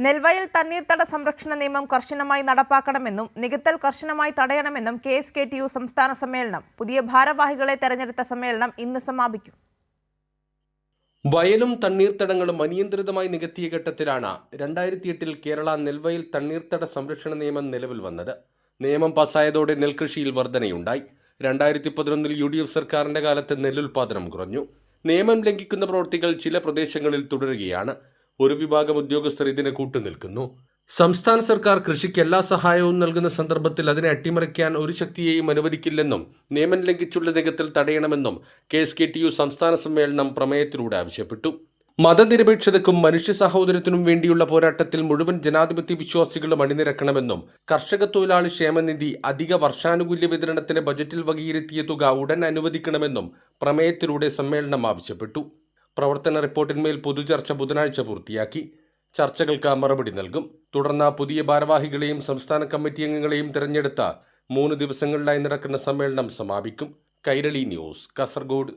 നെൽവയൽ തണ്ണീർത്തട സംരക്ഷണ നിയമം കർശനമായി നടപ്പാക്കണമെന്നും നികത്തൽ കർശനമായി തടയണമെന്നും KSKTU സംസ്ഥാന സമ്മേളനം. പുതിയ ഭാരവാഹികളെ തെരഞ്ഞെടുത്ത സമ്മേളനം ഇന്ന് സമാപിക്കും. വയലും തണ്ണീർത്തടങ്ങളും അനിയന്ത്രിതമായി നികത്തിയ ഘട്ടത്തിലാണ് 2008 കേരള നെൽവയൽ തണ്ണീർത്തട സംരക്ഷണ നിയമം നിലവിൽ വന്നത്. നിയമം പാസായതോടെ നെൽകൃഷിയിൽ വർധനയുണ്ടായി. 2011 UDF സർക്കാരിന്റെ കാലത്ത് നെല്ലുൽപാദനം കുറഞ്ഞു. നിയമം ലംഘിക്കുന്ന പ്രവൃത്തികൾ ചില പ്രദേശങ്ങളിൽ തുടരുകയാണ്. ഒരു വിഭാഗം ഉദ്യോഗസ്ഥർ ഇതിന് കൂട്ടുനിൽക്കുന്നു. സംസ്ഥാന സർക്കാർ കൃഷിക്ക് എല്ലാ സഹായവും നൽകുന്ന സന്ദർഭത്തിൽ അതിനെ അട്ടിമറിക്കാൻ ഒരു ശക്തിയെയും അനുവദിക്കില്ലെന്നും നിയമം ലംഘിച്ചുള്ള നികത്തൽ തടയണമെന്നും KSKTU സംസ്ഥാന സമ്മേളനം പ്രമേയത്തിലൂടെ ആവശ്യപ്പെട്ടു. മതനിരപേക്ഷതയ്ക്കും മനുഷ്യ സഹോദരത്തിനും വേണ്ടിയുള്ള പോരാട്ടത്തിൽ മുഴുവൻ ജനാധിപത്യ വിശ്വാസികളും അണിനിരക്കണമെന്നും കർഷക തൊഴിലാളി ക്ഷേമനിധി അധിക വർഷാനുകൂല്യ വിതരണത്തിന് ബജറ്റിൽ വകയിരുത്തിയ തുക ഉടൻ അനുവദിക്കണമെന്നും പ്രമേയത്തിലൂടെ സമ്മേളനം ആവശ്യപ്പെട്ടു. പ്രവർത്തന റിപ്പോർട്ടിന്മേൽ പൊതുചർച്ച ബുധനാഴ്ച പൂർത്തിയാക്കി. ചർച്ചകൾക്ക് മറുപടി നൽകും. തുടർന്ന് പുതിയ ഭാരവാഹികളെയും സംസ്ഥാന കമ്മിറ്റി അംഗങ്ങളെയും തിരഞ്ഞെടുത്ത 3 ദിവസങ്ങളിലായി നടക്കുന്ന സമ്മേളനം സമാപിക്കും. കൈരളി ന്യൂസ്, കാസർഗോഡ്.